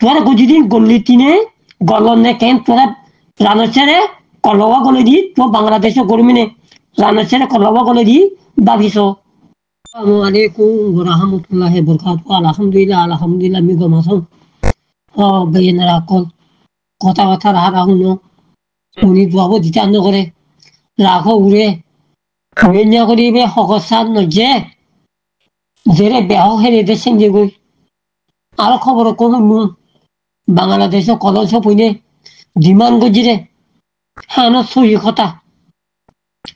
তোরা গজিদিন গল্লি তিনে গলনে কেন তোরা রানছেরে কলবা গলে দি তো বাংলাদেশে গরমিনে রানছেরে কলবা গলে দি ভাবিছো আসসালামু আলাইকুম ওয়া রাহমাতুল্লাহি ওয়া বারাকাতুহু আলহামদুলিল্লাহ মি গমাসম বেয়নারা কল কথা রাহা হুনো উনি বাবু দিতান্ন করে রাখো উড়ে বেnya করিবে হকসান নজে জেরে বেহ হেরে দেশেন যে গই আর খবর কোন বাংলাদেশে কলস পইনে ডিমান্ড গজিরে হানো সহি কথা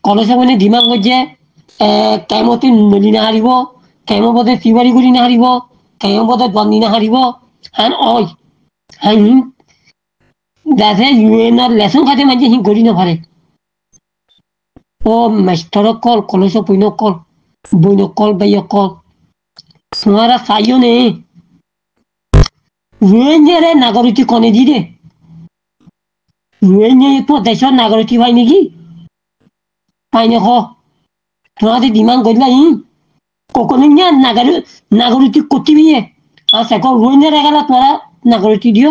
কলস পইনে ডিমান্ড গজে কেমতি নলি না হারিব কেম বদে তিবারি গুলি না হারিব কেম বদে বন্দি না হারিব হান ওই হান দাসে ইউএন আর লেসন খাতে মাঝে হি গড়ি না পারে ও মাস্টার কল কলস পইন কল বইন কল বাইয় কল তোমারা চাইও নে রোহিঙ্গারে নাগরিকটি কনে দি দে রোহিঙ্গা তো দেশের নাগরিকটি পাই নাকি পাই না তোমাদের ডিমান্ড করলা কখনো নাগরিকটি করতে বিয়ে আচ্ছা রোহিঙ্গারে গেলা তোরা নাগরিকটি দিও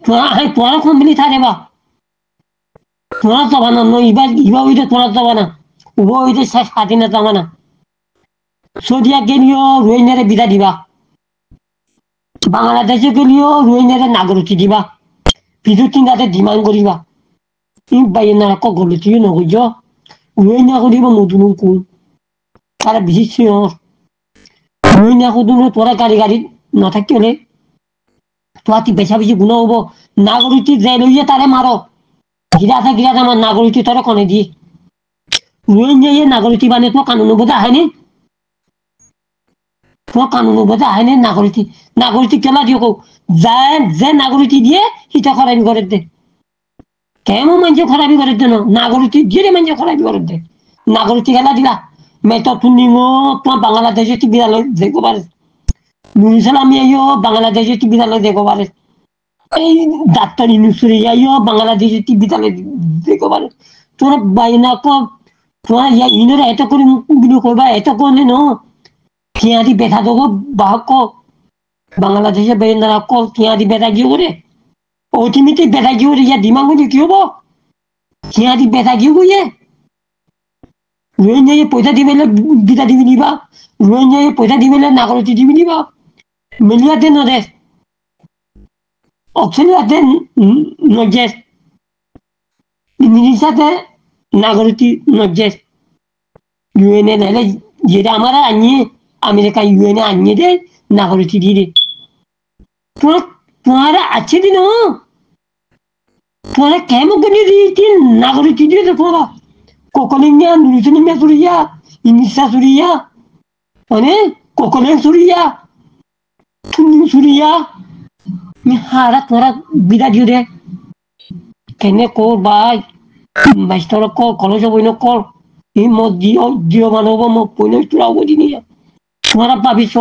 তোরা কোম্পানি থাকে বা তোরা যাবা না ইবা হইতে তোরা যাবা না উব হইতে স্বাধীনতা মানা সৌদিয়া গেলিও রোহিঙ্গারে বিদা দিবা বাংলাদেশে গেলিও রোহিঙ্গারে নাগরিকটি দিবা পিছু চিন্তাতে ডিমান্ড করিবা বাইনা গলতি নগজ রোহিঙ্গা করিব নতুন কোন তারা বিশেষ রোহিঙ্গা কদুন তোরা গাড়ি নাথাকি হলে তোরা বেছা বেশি গুণ হব নাগরিকটি যে লইয়ে তারে মারো গিরা আমার নাগরিকটি তোরা কনে দিয়ে রোহিঙ্গা নাগরিকটি মানে তো কানুন বোধ আহেনি তোমার কানুন বোধ আহেনি নাগরিকটি কেলা দিও কৌ যে নাগরিকটি দিয়ে হিটা খরাবি করে দে কেমন মানুষ খরাবি করে দেন নাগরিকটি দিয়ে মানুষ খরাবি করে দে নাগরিকটি খেলা দিলা মেতো তুমি তোমার বাংলাদেশে বিদ্যালয় দেখো পারে নুরুসালামি আইও বাংলাদেশে বিদ্যালয় দেখো পারে এই ডাক্তার ইউনুসুরি আইও বাংলাদেশে বিদ্যালয় দেখো পারে তোরা বাইনা তোমার ইউনিরা এত করে বিনু করবা এত করে ন কিয়াদি বেথা দেবো বাহক বাংলাদেশে বেনারা কল কিয়াদি বেথা গিয়ে করে অতিমিতে বেথা গিয়ে ইয়া ডিমান্ড হলে কি হবো কিয়াদি বেথা গিয়ে গিয়ে রোহিঙ্গা পয়সা দিবে বিদা দিবি নিবা রোহিঙ্গা পয়সা দিবে নাগরিক দিবি নিবা মিলিয়াতে নদে অস্ট্রেলিয়াতে নজেস ইংলিশাতে নাগরিক নজেস ইউএনএ নাহলে যেটা আমরা আনিয়ে আমেরিকা ইউএনএ আনিয়ে দে নাগরিক দিয়ে দে তোমারা আছে দিন তোরা কেমন করে দিয়েছি নাগরিক দিয়ে দে তোরা কোকলিঙ্গা নুরিসনিমা সুরিয়া ইংলিশা সুরিয়া মানে কোকলেন সুরিয়া তুমি সুরিয়া হারা তোরা বিদা দিও দে কেনে কর ভাই মাস্টার কল কলেজ বইন কল এই মত দিও মানব মোক পইন চূড়াব দিনি তোরা পাবিছ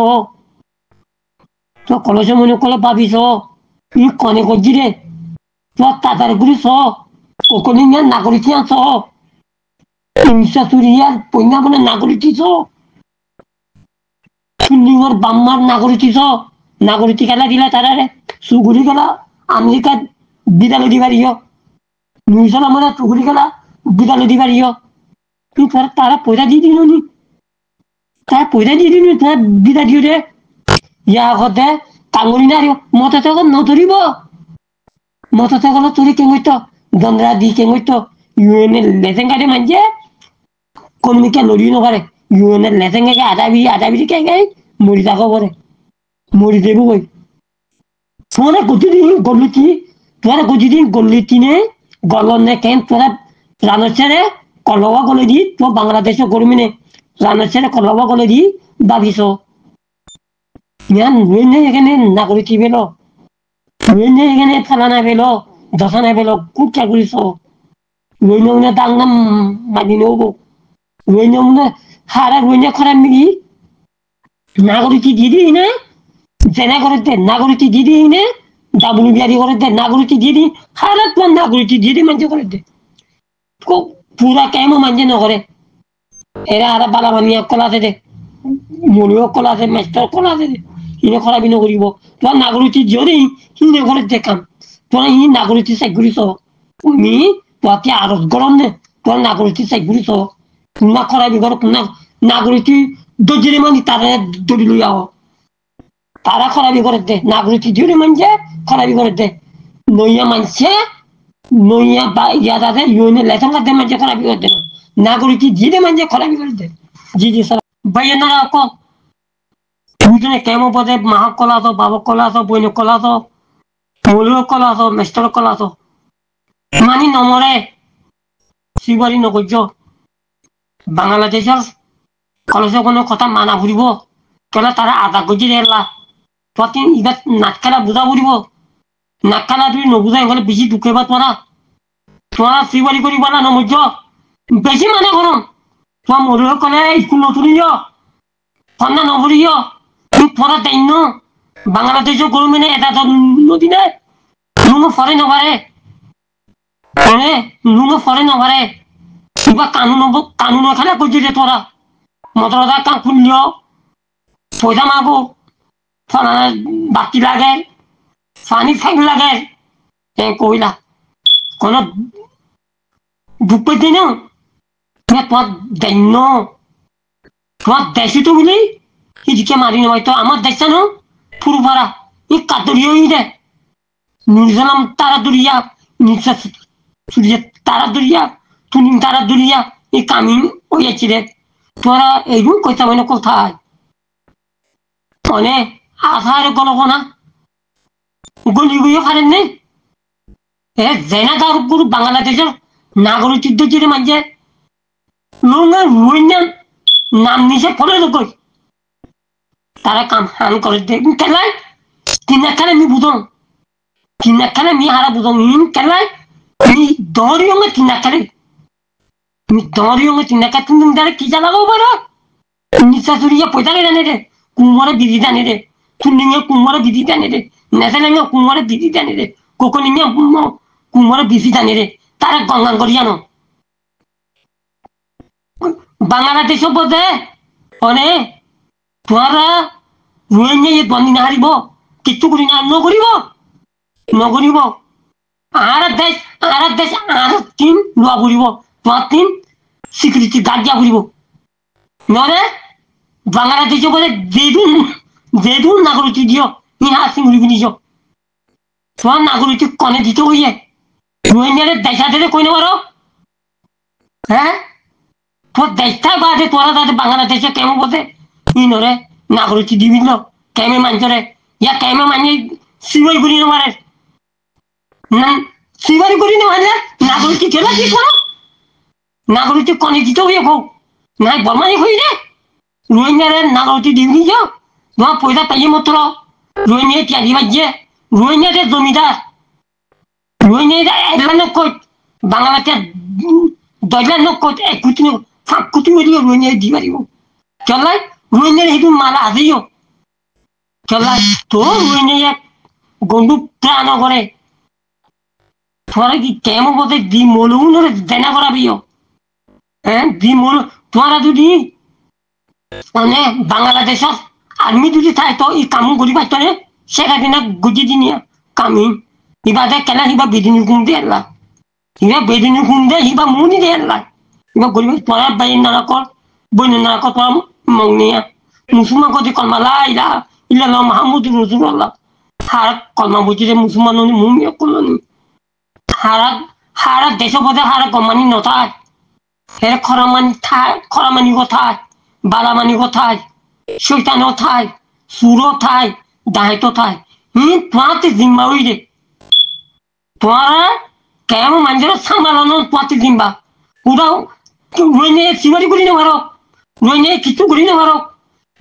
তো কলেজ মনে কলে পাবিছ ই কনে করছি রে তোর তাতার গুলি ছ কোকলিঙ্গা নাগরিক ছ ইংলিশা সুরিয়ার পইনা মানে নাগরিক ছ সুন্নিগর বাম্মার নাগরিক খেলা দিলা তারারে সুগুরি খেলা আমেরিকা বিদ্যালয় দিবারিও নিউজল আমরা সুগুরি খেলা বিদ্যালয় দিবারিও তুই তারা পয়সা দিয়ে দিল নি তারা পয়সা দিয়ে দিল তারা বিদা দিও রে ইয়া হতে কাঙ্গুরি নারিও মতে তখন নধরিব মতে তখন তুলি কেঙ্গইতো গন্ডরা দি কেঙ্গইতো ইউএনএ লেসেন কাটে মানছে কোনমিকে লড়িও নপারে ইউএনএ লেসেন কে আদাবি কে মরি থাকো পরে মরি দেবো কই তোরা গতিদিন গল্লি তিনে গলনে কেন তোরা রানছেরে কলবা গলে দি তো বাংলাদেশে গরমিনে রানছেরে কলবা গলে দি ভাবিছ ইয়ান রোহিঙ্গা এখানে নাগরিক পেলো রোহিঙ্গা এখানে থানা পেলো দশানা পেলো খুব কে করিস রোহিঙ্গা দাং নাম মানি নেব রোহিঙ্গা হারা রোহিঙ্গা খরাব মিলি নাগরিক দিয়ে দিই না জেনা করে দে নাগরিক দিয়ে দিই না ডাবলু বিয়ারি করে দে নাগরিক দিয়ে দিই হারা তোমার নাগরিক দিয়ে দিই মানুষ করে দে পুরা কেমন মানুষ ন করে এরা হারা বালা বানিয়া কলা দে মনিও কলা দে মাস্টার কলা দে ইনে খরাবি নকরিব তোমার নাগরিক যদি হিনে ঘরে দেখাম তোমার ই নাগরিক চাই ঘুরিছ তুমি তোমাকে আরজ গরম নে তোমার নাগরিক চাই ঘুরিছ তোমরা খরাবি ঘর তোমরা নাগরিক দর্জিরে মানি তারা দড়ি লইয়াও তারা খরাবি করে দে নাগরিক জুড়ে মানছে খরাবি করে দে নইয়া মানছে নইয়া বা ইয়াদা দে ইউনে লেথন দে মানছে খরাবি করে দে নাগরিক জিরে মানছে খরাবি করে দে জি জি স্যার ভাইয়া কো দুজনে কেমন পদে মাহক কলা তো বাবক কলা তো বইন কলা তো মৌলিক কলা তো মেস্তর কলা তো মানি নমরে শিবারি নগর্য বাংলাদেশের কলেজে কোনো কথা মানা ফুরিব কেলা তারা আধা গজি এলা প্রতি ইবার নাক খেলা বুঝা ফুরিব নাক খেলা তুমি নবুঝাই হলে বেশি ঢুকেবা তোরা শিবারি করিব না নমর্য বেশি মানে করো তোমার মৌলিক কলে স্কুল নতুলিও কন্যা নবরিও তোরা দেন বাংলাদেশ গরমে এটা নদী নেই নুনো ফরে নবারে নুনো ফরে নবারে এবার কানুন খেলা করছি রে তোরা মতলদা কান খুললিও পয়সা মাগো ফলানা বাতি লাগে পানি ফেক লাগে কইলা কোন বুক পেতে না তোমার দেন তোমার দেশি তো বলি এদিকে মারি নয় তো আমার দেশ জানো পুরো পাড়া এই কাদরিও দে নির্জলাম তারা দরিয়া নিঃশ্বাস সূর্যের তারা দরিয়া তুনি তারা দরিয়া এই কামিন হইয়াছি রে তোরা এইরকম কইতা মানে কোথায় অনেক আধার গলব না গলি গিয়ে পারেন নেই এ জেনা তার উপর বাংলাদেশের নাগরিক চিরে মাঝে লোনা রুইনান নাম নিচে পড়ে লোক তারা কাম হান করে দেখুন কেলাই কিনাখানে আমি বুঝন কিনাখানে আমি হারা বুঝন ইন কেলাই আমি দরিও কিনাখানে তুমি দরিও কিনাখা তুমি তারা কি জ্বালাবো পারো নিঃশ্বাস পয়সা জানে রে কুমরে বিধি জানে রে তুলিঙে কুমরে বিধি জানে রে নেশালেঙে কুমরে বিধি জানে রে কোকলিঙে কুমরে বিধি জানে রে তারা গঙ্গান করি জানো বাংলাদেশ বোধে অনেক তোরা রোহিঙ্গা বন্দি না হারিব কিচ্ছু করি না নকরিব আর দেশ আর তিন লোয়া ফুরিব তোমার তিন স্বীকৃতি গার্ড দিয়া ফুরিব নহলে বাংলাদেশ বোধে যেদুন নাগরিক দিও ইহা সিঙ্গুলি নিজ তোমার নাগরিক কনে দিতে হইয়ে রোহিঙ্গারে দেখা দিলে কই নেবার হ্যাঁ তোর দেশটা বাদে তোরা তাদের বাংলাদেশে কেমন বোধে ইনরে নাগরিক দিবি না কেমে মানছরে ইয়া কেমে মানে সিবাই করি নেবারে না সিবাই করি নেবারে নাগরিক খেলা কি করো নাগরিক কনে দিতে হইয়ে হোক নাই বর্মানি হই রে রোহিঙ্গারে নাগরিক দিবি যাও তোমার পয়সা পাইয়ে মতো রোহিঙ্গা ত্যাগি বাজছে রোহিঙ্গাদের জমিদার রোহিঙ্গা এলানো কোট বাংলাদেশ দজলানো কোট এক কুটি ফাঁক কুটি মেরিয়ে রোহিঙ্গা দি পারিব চলাই রোহিঙ্গার সেইটো মালা আছেও চলাই তো রোহিঙ্গা গন্ধু প্রাণ করে তোরা কি কেমন বোধে দি মলু দেনা করাবিও হ্যাঁ দি মল তোরা যদি মানে বাংলাদেশত আর্মি যদি থাকে তো এই কাম করি পারত নে সেখানে গুজি দিনিয়া কামিন ইবাদে কেনা হিবা বেদিনী গুণ দিয়ে এলা হিবা বেদিনী গুণ দে হিবা মুনি দিয়ে এলা হিবা গরিব তোরা বাই নারাকর বই নারাকর তোরা মংনিয়া মুসলমান কদি কলমালা ইলা ইলা মাহমুদ রসুল্লাহ হার কলমা বুঝিলে মুসলমান মুমিয়া করলনি হারা দেশ বোধে হারা গমানি নথায় হে খরামানি কোথায় বালামানি কোথায় শৈতানো থাই সুরো থাই দায়িত্ব থাই তোমাতে জিম্বা হই রে তোমারা কেমন মানুষের সামলানো তোমাতে জিম্বা ওরাও রোহিঙ্গা সিবারি করি নেবার রোহিঙ্গা কিছু করি নেবার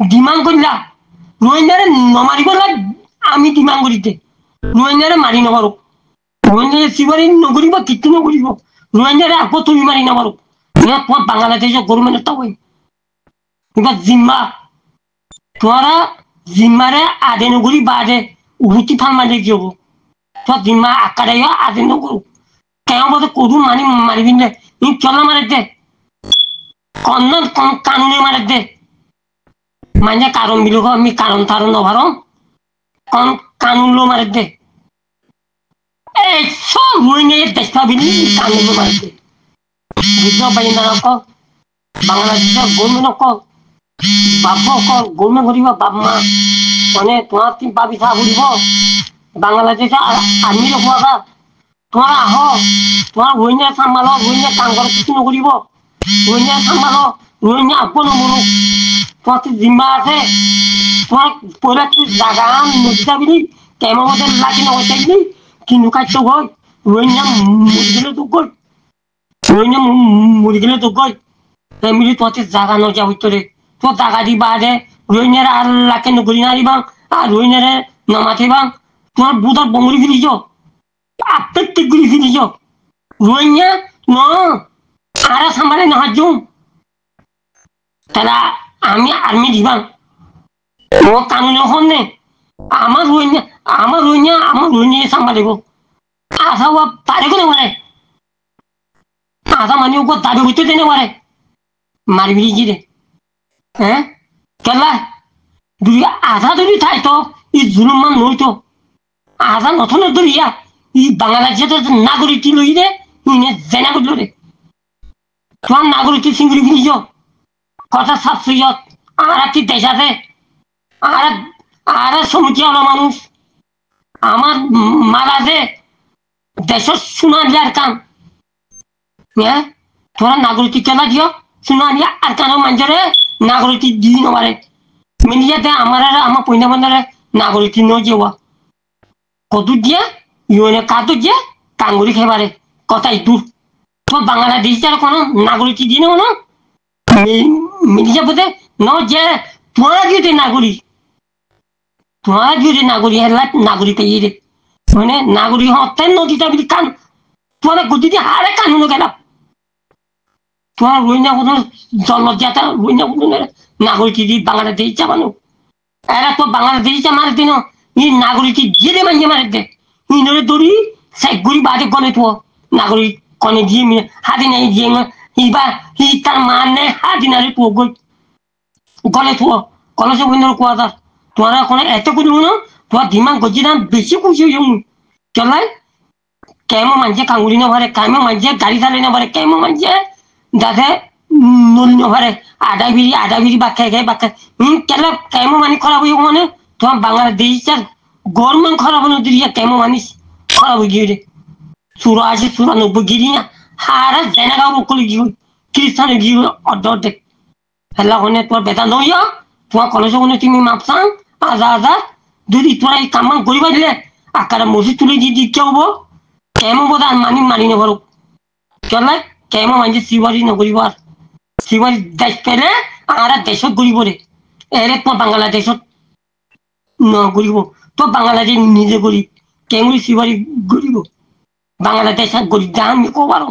ডিমান্ড করিলা রোহিঙ্গারে নমারিব আমি ডিমান্ড করিতে রোহিঙ্গারে মারি নেবার রোহিঙ্গা সিবারি নকরিব কিছু নকরিব রোহিঙ্গারে আকৌ তুমি মারি নেবার তোমার বাংলাদেশের গভর্নমেন্টের তাও এবার জিম্বা তোরা জিম্মারে আদে নগরী বাদে উহুতি ফাল মাঝে যাব তোর জিম্মা আকারে আদে নগরু কেমন বলতে করু মানি মারিবি না চলা মারে দে কন্নন কানুনে মারে দে মানে কারণ বিলোক আমি কারণ তারণ নভারম কোন কানুলো মারে দে এই সব রোহিঙ্গা দেশটা বিলি কানুলো মারে দে বুঝতে পারি না কক বাংলাদেশের গভর্নমেন্ট কক বাপ কক গভর্নমেন্ট করিব বাপ মা মানে তোমার তিন পাবি চা ঘুরিব বাংলাদেশে আর্মি রখুয়া তোমার আহ তোমার রোহিঙ্গা সামালো রোহিঙ্গা কাম করে কিছু নকরিব রোহিঙ্গা সামালো রোহিঙ্গা আপন নমরুক তোমার জিম্মা আছে তোমার পয়লা তুই জাগা নদীটা বিলি কেমন মধ্যে লাঠি নগর বিলি কিন্তু কাটতো গই রোহিঙ্গা মরি গেলে তো গই রোহিঙ্গা মরি গেলে তো গই মিলি তোর জাগা নজা হইতরে তো জাগা দিবা দে রোহিঙ্গার আল্লাহ কেন করি না দিবা আর রোহিঙ্গারে নমাথিবা তোমার বুধার বঙ্গলি ফিরিছ আপত্তি গুলি ফিরিছ রোহিঙ্গা ন আরা সামালে নহাজ তারা আমি আর্মি দিবা ও কানুন হনে আমার রোহিঙ্গা সামালিব আশা পারে কোনে মারে আশা মানে ওকে দাবি হইতে দেনে মারে মারবি রে হ্যাঁ কেলা দুই আধা ধরি থাই তো ই জুলুম মান নই তো আধা নথনে ধরিয়া ই বাংলাদেশে তো নাগরিক লই রে ইনে জেনা করল রে তোমার নাগরিক সিঙ্গুরি ফিনিছ কথা সাবসিয়ত আর কি দেশ আছে আর সমিতি হলো মানুষ আমার মারা যে দেশের সুনালিয়ার কাম হ্যাঁ তোরা নাগরিক কেলা দিও সুনালিয়া আর কেন মানুষরে নাগরিক দিই নবারে মিলিয়াতে আমার পয়না বন্ধারে নাগরিক নয় যাওয়া কত দিয়ে ইউএনএ কাদু দিয়ে কাঙ্গুরি খেবারে কথাই দূর তো বাংলাদেশ যারা কোনো নাগরিক দিই না মিলিয়া বোধে ন যে তোরা যদি নাগরিক হেলা নাগরিক ইয়ে মানে নাগরিক হতে নদীটা বলি কান তোরা গতি দিয়ে হারে কানুন গেল তোমার রোহিঙ্গা কোনো জলজাতা রোহিঙ্গা কোনো নাগরিক দি বাংলাদেশ চাবানো এরা তো বাংলাদেশ মারে দিন ই নাগরিক গিয়ে মানিয়ে মারে দে ইনরে দড়ি সাই গুড়ি বাদে গলে তো নাগরিক কনে দিয়ে হাতে নাই দিয়ে ইবা ই তার মানে হাতে নারে তো গলে তো কলেজে বন্ধুর কোয়া দা তোরা কোনো এত করি না তোমার দিমাগ গজি দাম বেশি খুশি হইম চলাই কেমন মানছে কাঙ্গুলি না ভরে কেমন মানছে গাড়ি চালাই না ভরে কেমন মানছে দাদা নুল না ভরে আধা বিড়ি বাক্কা কেলা কেমন মানি খারাপ হইব মানে তোমার বাংলাদেশ গভর্নমেন্ট খারাপ হলো দিলিয়া কেমন মানিস খারাপ হয়ে গিয়ে রে 84 গিরি না হারা জেনাগাঁও বকলি গিয়ে খ্রিস্টান গিয়ে অর্ধেক হেলা হনে তোর বেতন নইয়া তোমার কলেজে হনে তুমি মাপসাং আজা যদি তোরা এই কাম করিবা দিলে আকারে মসজিদ তুলে দিয়ে কে হবো কেমন বোধ আর মানি নেবার চলে কেমন মানছে শিবারি নগরিবার শিবারি দেশ পেলে আর দেশত গরিব রে এরে তোমার বাংলাদেশত নগরিব তো বাংলাদেশ নিজে গরিব কেমন শিবারি গরিব বাংলাদেশ গরিব দাম কবার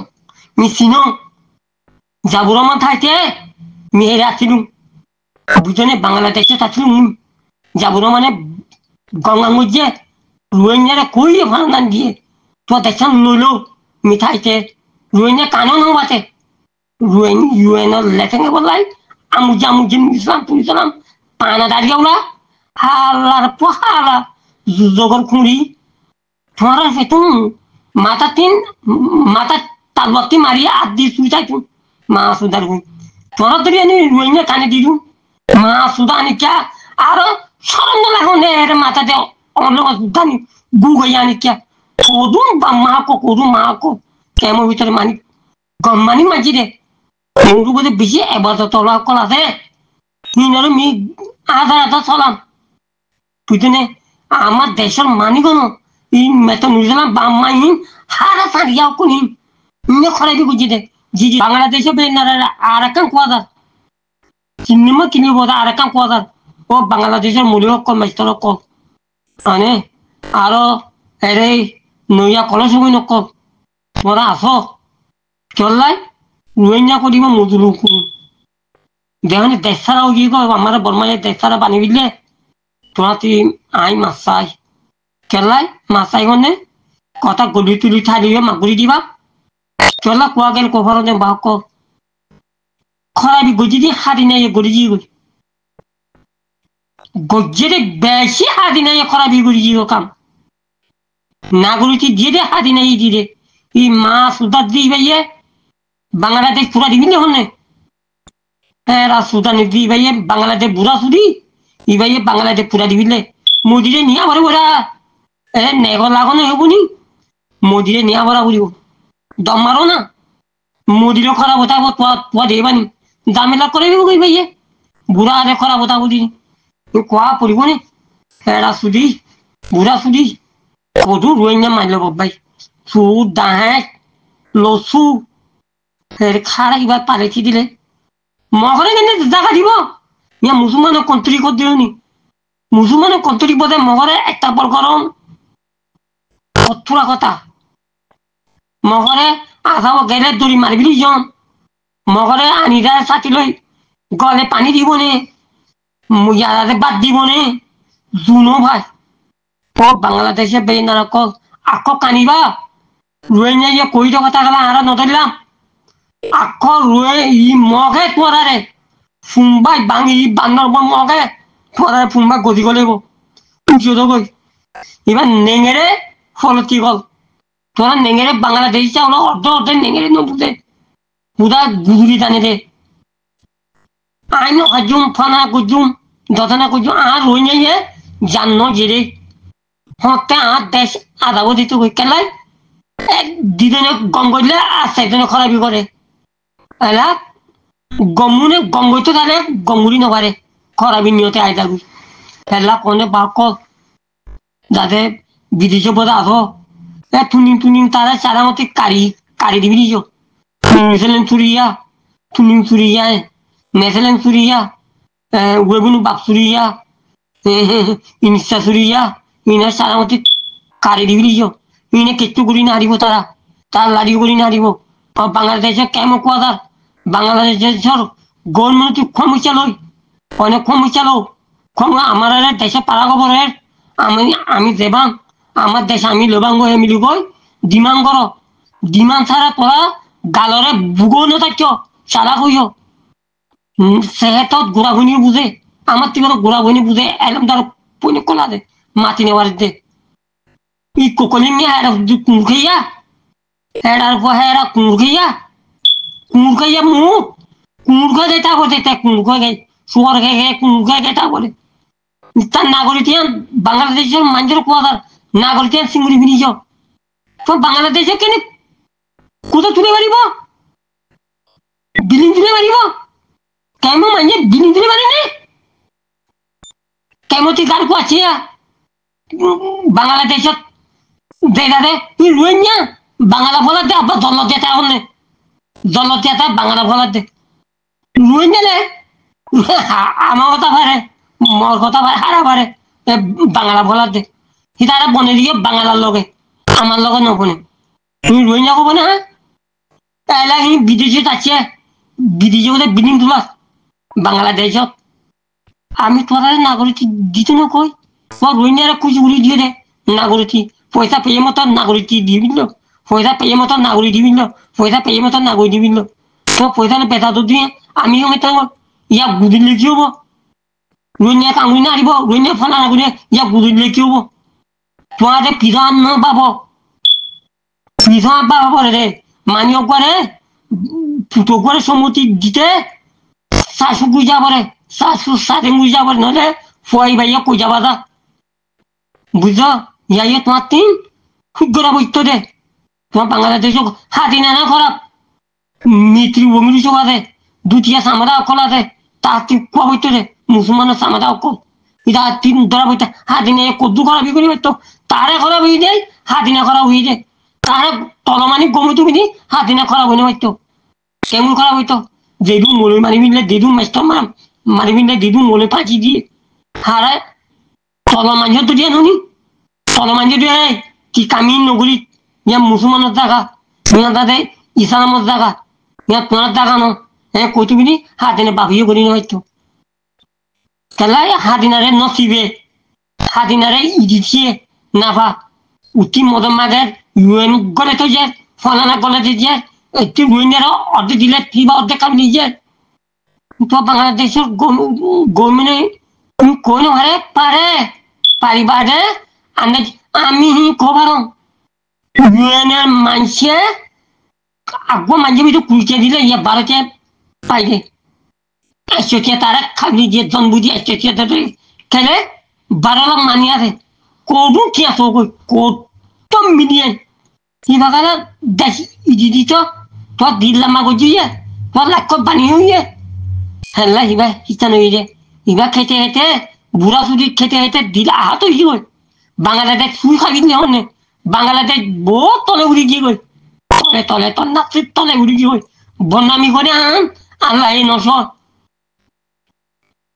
মিছিন যাবুর মান থাইতে মেয়ের আসিলুম বুঝনে বাংলাদেশে থাকলুম যাবুর মানে গঙ্গা মধ্যে রোহিঙ্গারা কইলে ভাড়া দিয়ে তো দেখছাম নইলো মিঠাইতে রোহিঙ্গা কানো নবাতে ইউএনও লেখেঙ্গে বলাই আমুজিন ইসলাম পুলিশলাম পানা দাঁড়িয়ে ওলা হালার পোহালা জগর খুঁড়ি তোমার সেতুম মাথা তালবাতি মারি আদ দিয়ে সুইটাই তুম মা সুদার গুণ তোরা তো আমি রোহিঙ্গা কানে দিলু মা সুদা আনি ক্যা আর সরম না লাগুন এর মাথাতে অন্য দানি গু গইয়া আনি ক্যা কোদুম বা মাকো কেমন ভিতরে মানি গম্মানি মাঝি রে ওর বোধে বেশি এবার তলা কল আছে মিনারে মি আধা চলাম বুঝনে আমার দেশের মানি কোন এই মেতো নিউজিল্যান্ড বাম্মাই হারা সারিয়াও কোনি ইনে খরাবি বুঝি দে জি বাংলাদেশে বেনারা আর কাম কোয়াদা চিন্নিমা কিনি বোধ আর কাম কোয়াদা ও বাংলাদেশের মূল্য কম মাইস্তর কম মানে আরো এরে নইয়া কলেজ হই নক তোরা আস চললাই রোহিঙ্গা করিব মজুর যেখানে দেশ ছাড়াও গিয়ে আমার বর্মায় দেশ ছাড়া বানি দিলে তোরা তুই আই মাছাই চললাই মাছাই মানে কথা গলি তুলি ঠারিয়ে মাগুরি দিবা চলা কোয়া গেল কভার বাহক খরাবি গজি দিয়ে হারি নাই গড়ি দিয়ে গই গজ্জেরে বেশি হাদিনাই খরাবি করি জিও কাম নাগরিক দিয়ে দে হাদিনাই দিয়ে দে এই মাছ উদার দিয়ে ভাইয়ে বাংলাদেশ পুরা দিবি না হনে হ্যাঁ সুদান দি ভাইয়ে বাংলাদেশ বুড়া সুদি ই ভাইয়ে বাংলাদেশ পুরা দিবিলে মোদিরে নিয়া বলে ওরা নেগ লাগানো হবনি মোদিরে নিয়া বলা বলিব দম মারো না মোদিরও খারাপ হতা তোয়া দেবানি দামেলা করে কই ভাইয়ে বুড়া আরে খারাপ হতা বলি কোয়া পড়িব নে এরা সুদি বুড়া সুদি কদু রোহিঙ্গা মারল ভাই সুদ দাহে লসু খারা কিবা পারেছি দিলে মগরে কেন জায়গা দিব ইয়া মুসলমানের কন্ট্রি কর দিওনি মুসলমানের কন্ট্রি বোধে মগরে একটা বল গরম অথুরা কথা মগরে আসাব গেলে দড়ি মারিবি জন মগরে আনিরা সাথী লই গলে পানি দিব নে ইয়ারে বাদ দিব নে জুনো ভাই ও বাংলাদেশে বেনার আক কানিবা রোহিঙ্গা ইয়ে কই কথা গেলা আর নধরলাম আখ রুয়ে ই মগে তোরারে ফুম্বাই বাঙি বান্দর মগে তোরারে ফুম্বা গদি গলেব উঁচুতো গই এবার নেঙেরে ফলতি গল তোরা নেঙেরে বাংলাদেশ চাওলো অর্ধ অর্ধে নেঙেরে নবুদে বুধা গুজুরি টানে দে আইন হাজুম ফানা গুজুম দতনা গুজুম আর রোহিঙ্গা জানো জেরে হতে আর দেশ আদাবো দিত গই কেলাই এক দিদনে গম করলে আর সাইডনে খরাবি করে এলা গমুনে গঙ্গইতো তাহলে গঙ্গুরি নপারে খরাবি নিয়তে আই যাবি এলা কোনে বাক যাতে বিদেশে বোধ আস টুনিং তারা চারামতি কারি দিবি দিছ মেসেলেন চুরিয়া টুনিং চুরিয়া মেসেলেন চুরিয়া ওয়েগুন বাপ চুরিয়া ইনস্টা চুরিয়া ইনার চারামতি কারি দিবি দিছ ইনে কেটু করি না হারিব তারা তার লাড়ি করি না হারিব বাংলাদেশে কেমন কোয়াদার বাংলাদেশের গভর্নমেন্ট ক্ষমতা লই অনেক ক্ষমতা লো আমার দেশে পাড়া খবরের আমি দেবাং আমার দেশে আমি লোবাঙ্গ হয়ে মিলি গই ডিমান্ড কর ডিমান্ড ছাড়া তোরা গালরে বুগো নাথাক সারা কইস সেহেতত গোড়াগুনি বুঝে আমার থেকে গোড়াগুনি বুঝে এলম তার পনে কোলা দে মাতি নেওয়ার দে ই কোকলিং নিয়ে কুমুখাইয়া হেডার পর হেরা কুমুখাইয়া মুখ কুমুখা দেতা বলে কুমুখা গে সুয়ার গে কুমুখা গেতা বলে তার নাগরিক বাংলাদেশের মানুষের কোয়াদার নাগরিক সিঙ্গুরি ফিনিছ তো বাংলাদেশে কেন কোথা তুলে মারিব বিলিং তুলে মারিব কেমন মানুষ বিলিং তুলে মারি নে কেমতি গান আছে বাংলাদেশত দেখা দে তুই রুই না বাংলা বলার দে আবার দলত যেতে হলে দলত যেতে বাংলা বলার দে রুই নেলে আমার কথা পারে মোর কথা পারে হারা পারে বাংলা বলার দে সিতারা বনে দিয়ে বাংলার লগে আমার লগে নবনে তুমি রুই না কব না হ্যাঁ তাইলে বিদেশে আছে বিদেশে বোধ বিলিং তোলাস বাংলাদেশত আমি তোরা নাগরিক দিতে না কই তোর রুই না কুচি উড়ি দিয়ে দে নাগরিক পয়সা পেয়ে মতো নাগরিক দিবিল পয়সা পেয়ে মতো নাগরিক দিবিল পয়সা পেয়ে মতো নাগরিক দিবিল তো পয়সা পেতা তো দিয়ে আমি ইয়া গুদিলে কি হব রুইনিয়া কামড়ি না আনিব রুইনিয়া ফলা নাগুনে ইয়া গুদিলে কি হব তোমাদের পিধান ন পাব পিধান পাব রে মানিও করে ফুটো করে সম্মতি দিতে শাশু গুই যাব রে শাশু সাথে গুই যাব নহলে ফুয়াই ভাইয়া কই যাবা দা বুঝছ ইয়ে তোমার তিন খুব গোড়া বইতো দে তোমার বাংলাদেশ হাতি নানা খারাপ মিত্রি অমিরি চোখা দে দুটিয়া সামাদা অকল আছে তার তুই কোয়া বইতো দে মুসলমানের সামাদা অকল এটা তিন ধরা বইতে হাতি নিয়ে কদ্দু খারাপি করি পারতো তারে খারাপ হয়ে যায় হাতি না খারাপ হয়ে যায় তারে তলমানি গমি তুমি দি হাতি না খারাপ হয়ে পারতো কেমন খারাপ হইতো যেদু মলে মারি মিললে দেদু মেস্ট মারি মিললে দেদু মলে পাঁচি দিয়ে হারায় তলমানি তো দিয়ে নুনি তলমানি দিয়ে কি কামিন নগরী ইয়া মুসলমানের জায়গা ইয়া তাদের ইসলামের জায়গা ইয়া তোমার জায়গা ন হ্যাঁ কই তুমি হাতিনে বাপিয়ে করি না হয়তো খেলায় হাতিনারে নসিবে হাতিনারে ইদিছিয়ে নাভা উঠি মদন মাগের ইউএন গলে তো যে ফলানা গলে যে একটি রুইনেরও অর্ধেক দিলে কিবা অর্ধেক কাম নিজে তো বাংলাদেশের গভর্নমেন্ট কোন হারে পারে পারিবারে আমি খবর ইউএনের মানুষে আগ্য মাঝে মিটু কুলচে দিলে ইয়ে ভারতে পাইলে আসছে তারা খাবি যে জন্মবুদ্ধি আসছে খেলে 12 লাখ মানি আছে কোডু কি আছে কত মিলিয়ন কি বাগালা দেশ ইজি দিত তো দিল্লা মাগো দিয়ে তো লাখ বানিয়ে হইয়ে হেলা হিবা হিস্তান হইলে হিবা খেতে খেতে বুড়া চুরি খেতে খেতে দিলা আহাত হয়ে গই বাংলাদেশ চুই খাবি নে বাংলাদেশ বহুত তলে উড়ি গিয়ে গই তলে তলে তোর নাচের তলে উড়ি গিয়ে গই বনামি করে আন আল্লাহ নশ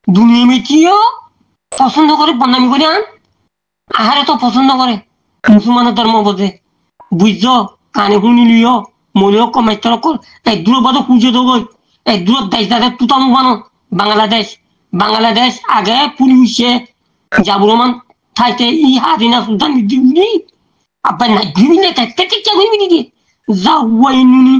দুনিয়া মেটিও পছন্দ করে বনামি করে আন আহারে তো পছন্দ করে মুসলমানের ধর্ম বোঝে বুঝছো কানে শুনিলিও মনেও কমাইতে এই দূর বাদে খুঁজে দেবো এই দূর দেশ দাদের তুতাম বানো বাংলাদেশ আগে পুলিশে জাবুরমান থাইতে ই হারিনা সুলতান দিবনি আবার না দিবি না কেটে কেটে যাবি নি যাও ওই নুনি